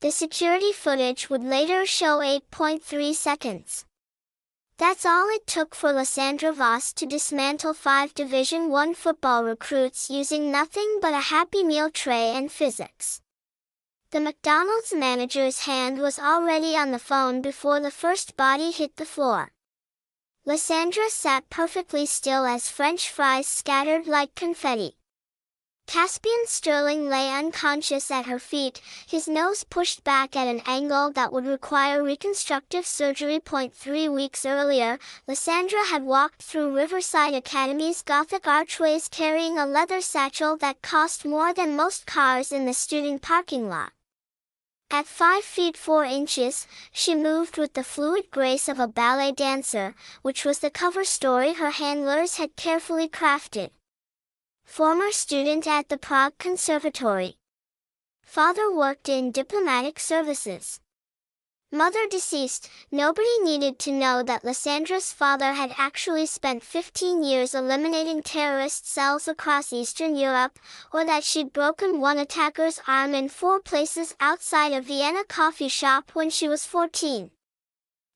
The security footage would later show 8.3 seconds. That's all it took for Lysandra Voss to dismantle 5 Division I football recruits using nothing but a Happy Meal tray and physics. The McDonald's manager's hand was already on the phone before the first body hit the floor. Lysandra sat perfectly still as French fries scattered like confetti. Caspian Sterling lay unconscious at her feet, his nose pushed back at an angle that would require reconstructive surgery. 3 weeks earlier, Lysandra had walked through Riverside Academy's Gothic archways carrying a leather satchel that cost more than most cars in the student parking lot. At 5 feet 4 inches, she moved with the fluid grace of a ballet dancer, which was the cover story her handlers had carefully crafted. Former student at the Prague Conservatory. Father worked in diplomatic services. Mother deceased. Nobody needed to know that Lysandra's father had actually spent 15 years eliminating terrorist cells across Eastern Europe, or that she'd broken one attacker's arm in 4 places outside a Vienna coffee shop when she was 14.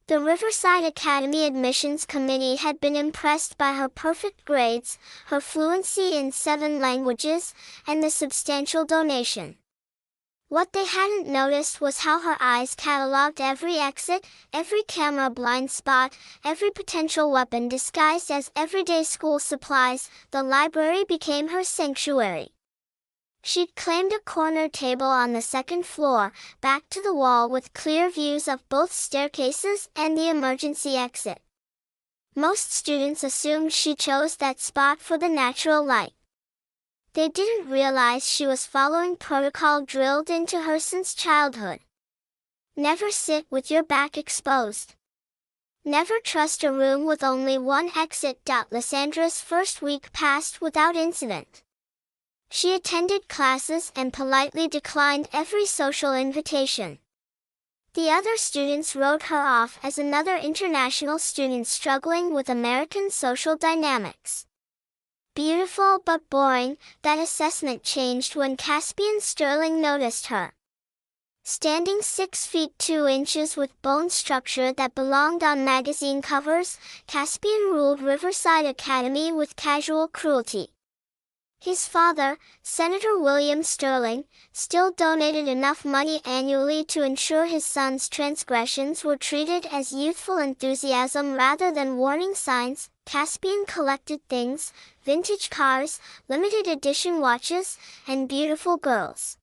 The Riverside Academy Admissions Committee had been impressed by her perfect grades, her fluency in 7 languages, and the substantial donation. What they hadn't noticed was how her eyes cataloged every exit, every camera blind spot, every potential weapon disguised as everyday school supplies. The library became her sanctuary. She'd claimed a corner table on the 2nd floor, back to the wall with clear views of both staircases and the emergency exit. Most students assumed she chose that spot for the natural light. They didn't realize she was following protocol drilled into her since childhood. Never sit with your back exposed. Never trust a room with only one exit. Lysandra's first week passed without incident. She attended classes and politely declined every social invitation. The other students wrote her off as another international student struggling with American social dynamics. Beautiful but boring, that assessment changed when Caspian Sterling noticed her. Standing 6 feet 2 inches with bone structure that belonged on magazine covers, Caspian ruled Riverside Academy with casual cruelty. His father, Senator William Sterling, still donated enough money annually to ensure his son's transgressions were treated as youthful enthusiasm rather than warning signs. Caspian collected things, vintage cars, limited edition watches, and beautiful girls.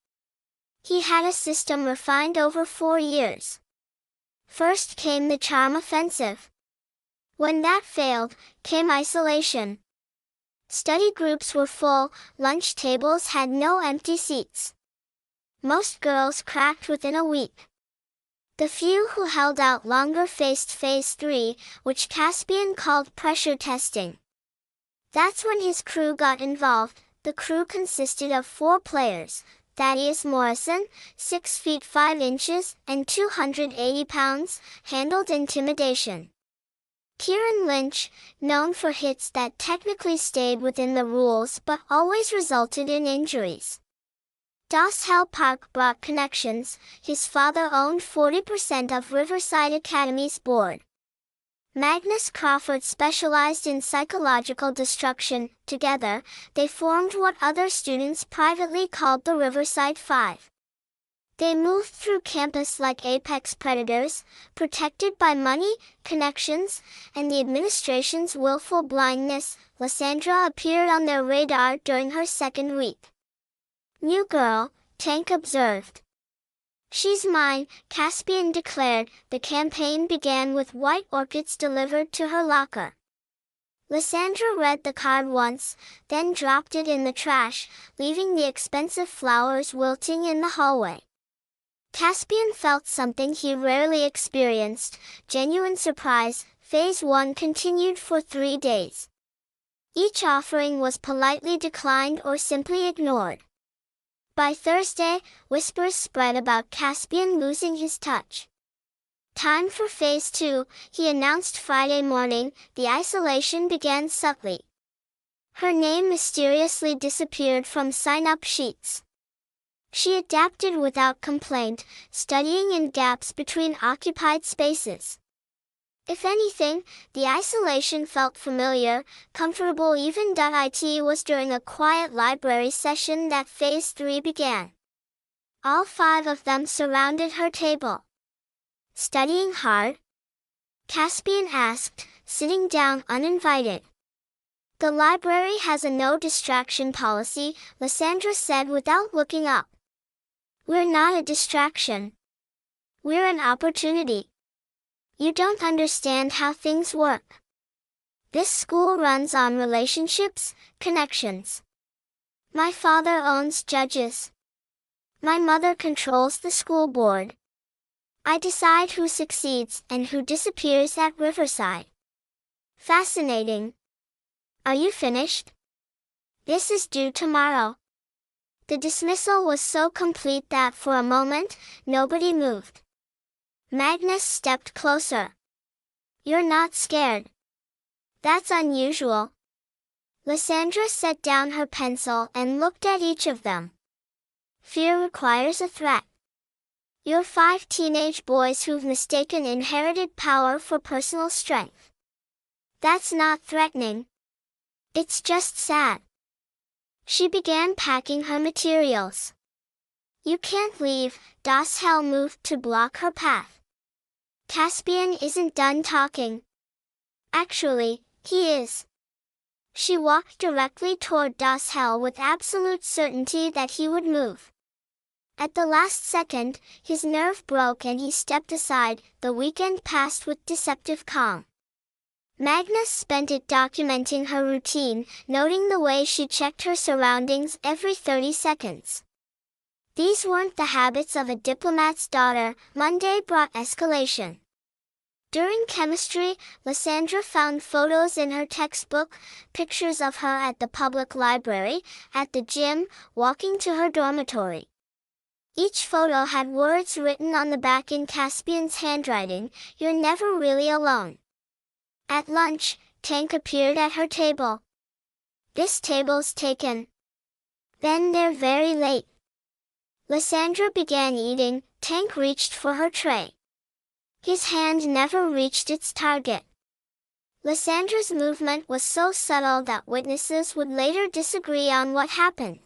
He had a system refined over 4 years. First came the charm offensive. When that failed, came isolation. Study groups were full, lunch tables had no empty seats. Most girls cracked within a week. The few who held out longer faced Phase 3, which Caspian called pressure testing. That's when his crew got involved. The crew consisted of 4 players: Thaddeus Morrison, 6 feet 5 inches and 280 pounds, handled intimidation. Kieran Lynch, known for hits that technically stayed within the rules but always resulted in injuries. Das Hell Park brought connections. His father owned 40% of Riverside Academy's board. Magnus Crawford specialized in psychological destruction. Together, they formed what other students privately called the Riverside Five. They moved through campus like apex predators, protected by money, connections, and the administration's willful blindness. Lysandra appeared on their radar during her 2nd week. "New girl," Tank observed. "She's mine," Caspian declared. The campaign began with white orchids delivered to her locker. Lysandra read the card once, then dropped it in the trash, leaving the expensive flowers wilting in the hallway. Caspian felt something he rarely experienced, genuine surprise. Phase 1 continued for 3 days. Each offering was politely declined or simply ignored. By Thursday, whispers spread about Caspian losing his touch. Time for Phase 2, he announced Friday morning. The isolation began subtly. Her name mysteriously disappeared from sign-up sheets. She adapted without complaint, studying in gaps between occupied spaces. If anything, the isolation felt familiar, comfortable even. It was during a quiet library session that Phase 3 began. All 5 of them surrounded her table. "Studying hard?" Caspian asked, sitting down uninvited. "The library has a no distraction policy," Lysandra said without looking up. "We're not a distraction. We're an opportunity. You don't understand how things work. This school runs on relationships, connections. My father owns judges. My mother controls the school board. I decide who succeeds and who disappears at Riverside. Fascinating. Are you finished? This is due tomorrow." The dismissal was so complete that for a moment, nobody moved. Magnus stepped closer. "You're not scared. That's unusual." Lysandra set down her pencil and looked at each of them. "Fear requires a threat. You're 5 teenage boys who've mistaken inherited power for personal strength. That's not threatening. It's just sad." She began packing her materials. "You can't leave," Das Hell moved to block her path. Caspian isn't done talking. "Actually, he is." She walked directly toward Das Hell with absolute certainty that he would move. At the last second, his nerve broke and he stepped aside. The weekend passed with deceptive calm. Magnus spent it documenting her routine, noting the way she checked her surroundings every 30 seconds. These weren't the habits of a diplomat's daughter. Monday brought escalation. During chemistry, Lysandra found photos in her textbook, pictures of her at the public library, at the gym, walking to her dormitory. Each photo had words written on the back in Caspian's handwriting, "You're never really alone." At lunch, Tank appeared at her table. "This table's taken." "Then they're very late." Lysandra began eating. Tank reached for her tray. His hand never reached its target. Lysandra's movement was so subtle that witnesses would later disagree on what happened.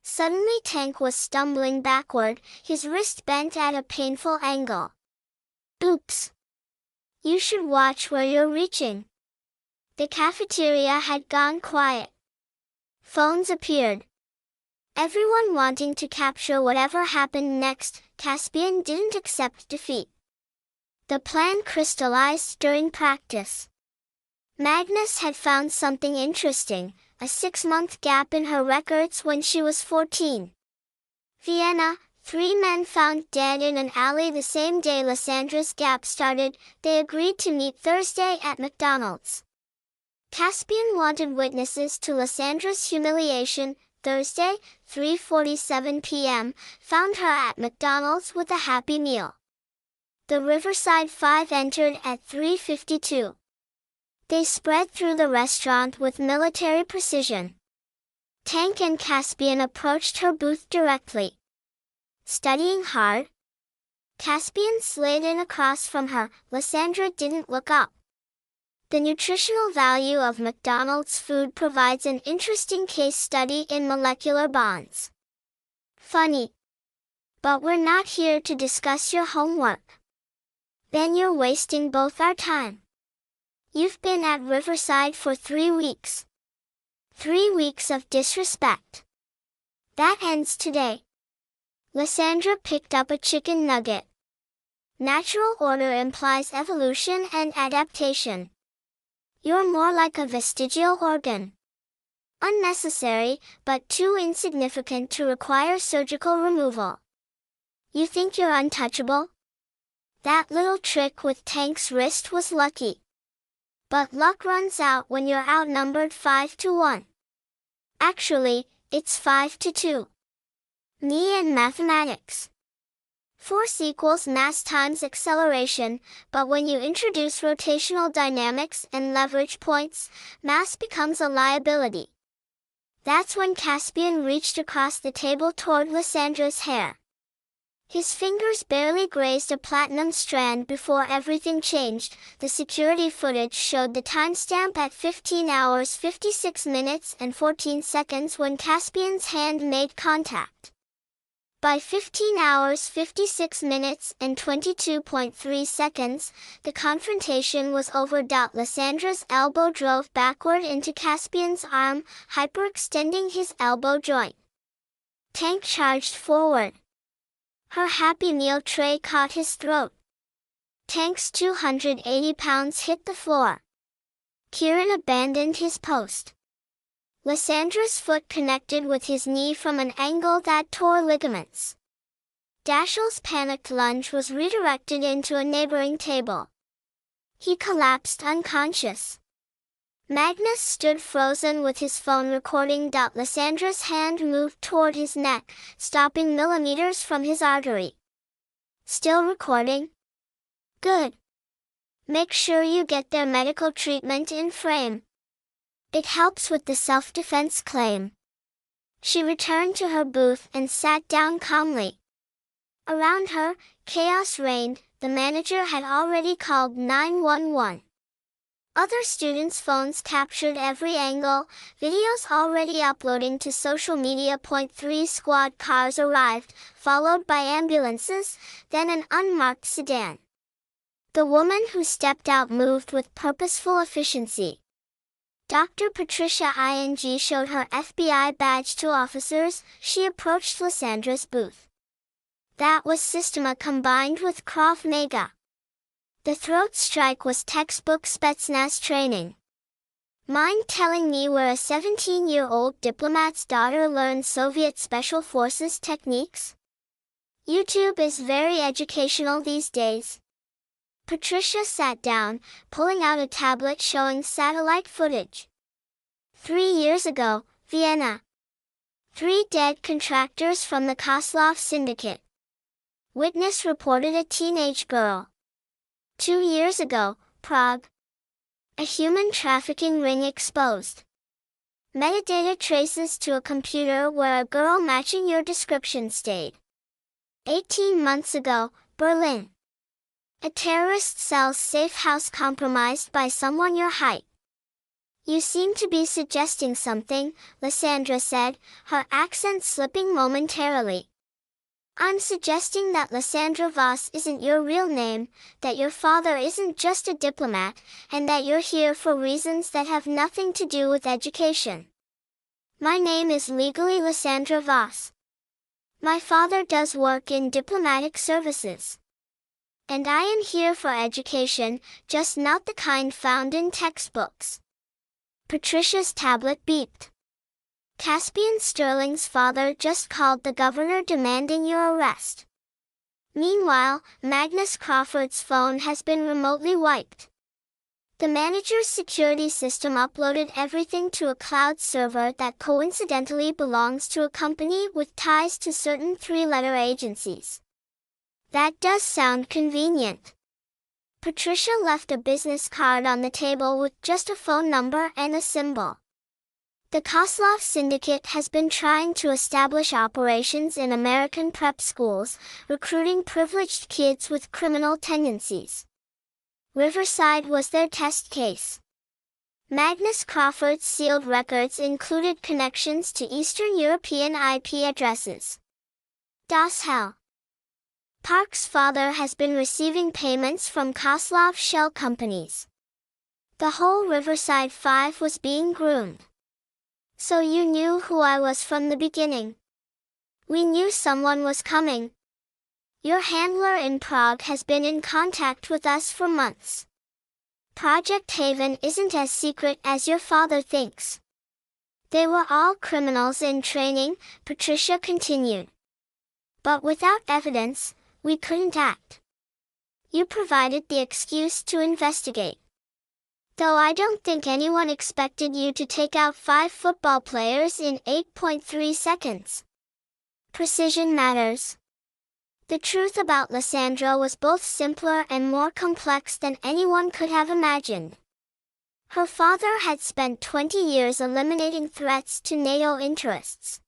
Suddenly Tank was stumbling backward, his wrist bent at a painful angle. "Oops. You should watch where you're reaching." The cafeteria had gone quiet. Phones appeared. Everyone wanting to capture whatever happened next. Caspian didn't accept defeat. The plan crystallized during practice. Magnus had found something interesting, a 6-month gap in her records when she was 14. Vienna, 3 men found dead in an alley the same day Lysandra's gap started. They agreed to meet Thursday at McDonald's. Caspian wanted witnesses to Lysandra's humiliation. Thursday, 3:47 p.m., found her at McDonald's with a Happy Meal. The Riverside 5 entered at 3:52. They spread through the restaurant with military precision. Tank and Caspian approached her booth directly. "Studying hard?" Caspian slid in across from her. Lysandra didn't look up. The nutritional value of McDonald's food provides an interesting case study in molecular bonds. "Funny. But we're not here to discuss your homework." "Then you're wasting both our time. You've been at Riverside for 3 weeks. 3 weeks of disrespect. That ends today." Lysandra picked up a chicken nugget. "Natural order implies evolution and adaptation. You're more like a vestigial organ. Unnecessary, but too insignificant to require surgical removal. You think you're untouchable? That little trick with Tank's wrist was lucky. But luck runs out when you're outnumbered 5-1. Actually, it's 5-2. Me and mathematics. Force equals mass times acceleration, but when you introduce rotational dynamics and leverage points, mass becomes a liability. That's when Caspian reached across the table toward Lyssandra's hair. His fingers barely grazed a platinum strand before everything changed. The security footage showed the timestamp at 15 hours 56 minutes and 14 seconds when Caspian's hand made contact. By 15 hours 56 minutes and 22.3 seconds, the confrontation was over. Lyssandra's elbow drove backward into Caspian's arm, hyperextending his elbow joint. Tank charged forward. Her Happy Meal tray caught his throat. Tank's 280 pounds hit the floor. Kieran abandoned his post. Lyssandra's foot connected with his knee from an angle that tore ligaments. Dashiell's panicked lunge was redirected into a neighboring table. He collapsed unconscious. Magnus stood frozen with his phone recording. Lyssandra's hand moved toward his neck, stopping millimeters from his artery. Still recording? Good. Make sure you get their medical treatment in frame. It helps with the self-defense claim. She returned to her booth and sat down calmly. Around her, chaos reigned. The manager had already called 911. Other students' phones captured every angle, videos already uploading to social media. 3 squad cars arrived, followed by ambulances, then an unmarked sedan. The woman who stepped out moved with purposeful efficiency. Dr. Patricia Ing showed her FBI badge to officers. She approached Lyssandra's booth. That was Systema combined with Krav Maga. The throat strike was textbook Spetsnaz training. Mind telling me where a 17-year-old diplomat's daughter learned Soviet Special Forces techniques? YouTube is very educational these days. Patricia sat down, pulling out a tablet showing satellite footage. 3 years ago, Vienna. 3 dead contractors from the Koslov syndicate. Witness reported a teenage girl. 2 years ago, Prague. A human trafficking ring exposed. Metadata traces to a computer where a girl matching your description stayed. 18 months ago, Berlin. A terrorist cell's safe house compromised by someone your height. You seem to be suggesting something, Lysandra said, her accent slipping momentarily. I'm suggesting that Lysandra Voss isn't your real name, that your father isn't just a diplomat, and that you're here for reasons that have nothing to do with education. My name is legally Lysandra Voss. My father does work in diplomatic services. And I am here for education, just not the kind found in textbooks. Patricia's tablet beeped. Caspian Sterling's father just called the governor demanding your arrest. Meanwhile, Magnus Crawford's phone has been remotely wiped. The manager's security system uploaded everything to a cloud server that coincidentally belongs to a company with ties to certain 3-letter agencies. That does sound convenient. Patricia left a business card on the table with just a phone number and a symbol. The Koslov syndicate has been trying to establish operations in American prep schools, recruiting privileged kids with criminal tendencies. Riverside was their test case. Magnus Crawford's sealed records included connections to Eastern European IP addresses. Das Hell. Park's father has been receiving payments from Koslov shell companies. The whole Riverside 5 was being groomed. So you knew who I was from the beginning. We knew someone was coming. Your handler in Prague has been in contact with us for months. Project Haven isn't as secret as your father thinks. They were all criminals in training, Patricia continued. But without evidence, we couldn't act. You provided the excuse to investigate. Though I don't think anyone expected you to take out 5 football players in 8.3 seconds. Precision matters. The truth about Lysandra was both simpler and more complex than anyone could have imagined. Her father had spent 20 years eliminating threats to NATO interests.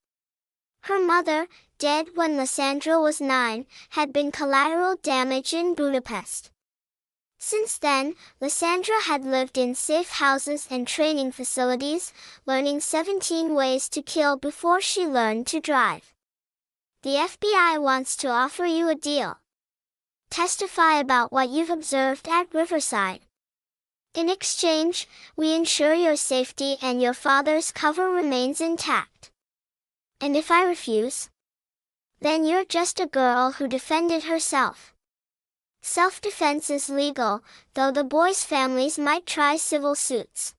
Her mother, dead when Lysandra was 9, had been collateral damage in Budapest. Since then, Lysandra had lived in safe houses and training facilities, learning 17 ways to kill before she learned to drive. The FBI wants to offer you a deal. Testify about what you've observed at Riverside. In exchange, we ensure your safety and your father's cover remains intact. And if I refuse? Then you're just a girl who defended herself. Self-defense is legal, though the boys' families might try civil suits.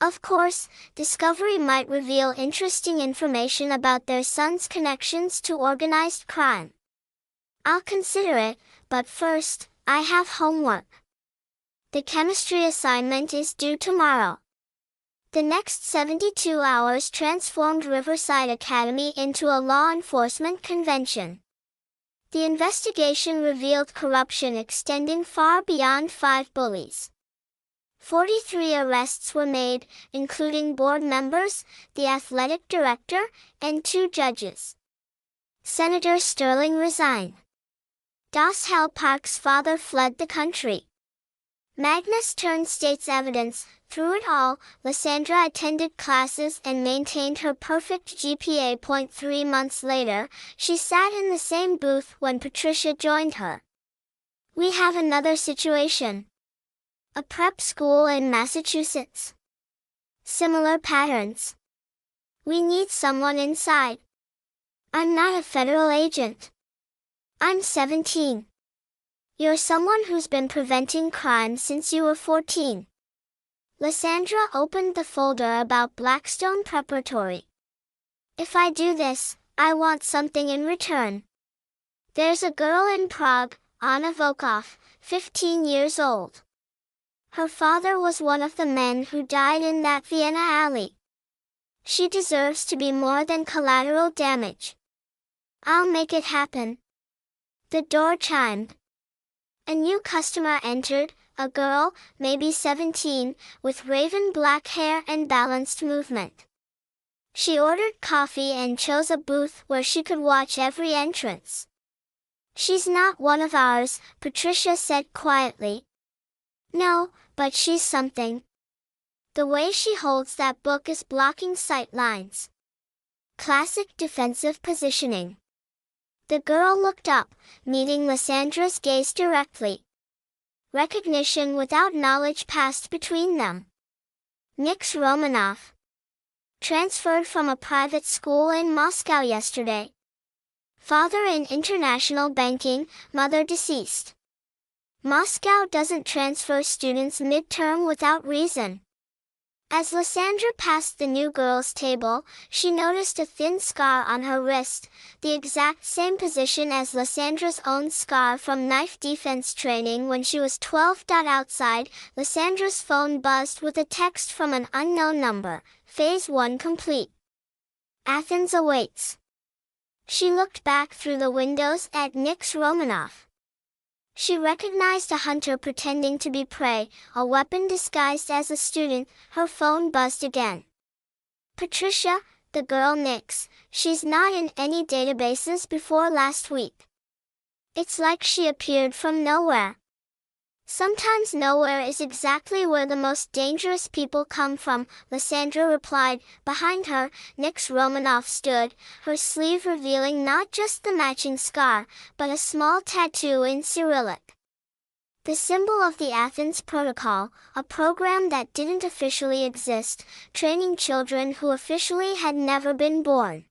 Of course, discovery might reveal interesting information about their son's connections to organized crime. I'll consider it, but first, I have homework. The chemistry assignment is due tomorrow. The next 72 hours transformed Riverside Academy into a law enforcement convention. The investigation revealed corruption extending far beyond 5 bullies. 43 arrests were made, including board members, the athletic director, and 2 judges. Senator Sterling resigned. Das Hell Park's father fled the country. Magnus turned state's evidence. Through it all, Lysandra attended classes and maintained her perfect GPA. 3 months later, she sat in the same booth when Patricia joined her. We have another situation. A prep school in Massachusetts. Similar patterns. We need someone inside. I'm not a federal agent. I'm 17. You're someone who's been preventing crime since you were 14. Lysandra opened the folder about Blackstone Preparatory. If I do this, I want something in return. There's a girl in Prague, Anna Volkov, 15 years old. Her father was one of the men who died in that Vienna alley. She deserves to be more than collateral damage. I'll make it happen. The door chimed. A new customer entered, a girl, maybe 17, with raven black hair and balanced movement. She ordered coffee and chose a booth where she could watch every entrance. She's not one of ours, Patricia said quietly. No, but she's something. The way she holds that book is blocking sight lines. Classic defensive positioning. The girl looked up, meeting Lysandra's gaze directly. Recognition without knowledge passed between them. Nix Romanov. Transferred from a private school in Moscow yesterday. Father in international banking, mother deceased. Moscow doesn't transfer students mid-term without reason. As Lysandra passed the new girl's table, she noticed a thin scar on her wrist, the exact same position as Lysandra's own scar from knife defense training when she was 12. Outside, Lysandra's phone buzzed with a text from an unknown number. Phase 1 complete. Athens awaits. She looked back through the windows at Nix Romanov. She recognized a hunter pretending to be prey, a weapon disguised as a student. Her phone buzzed again. Patricia, the girl Nix, she's not in any databases before last week. It's like she appeared from nowhere. Sometimes nowhere is exactly where the most dangerous people come from, Lysandra replied. Behind her, Nix Romanov stood, her sleeve revealing not just the matching scar, but a small tattoo in Cyrillic. The symbol of the Athens Protocol, a program that didn't officially exist, training children who officially had never been born.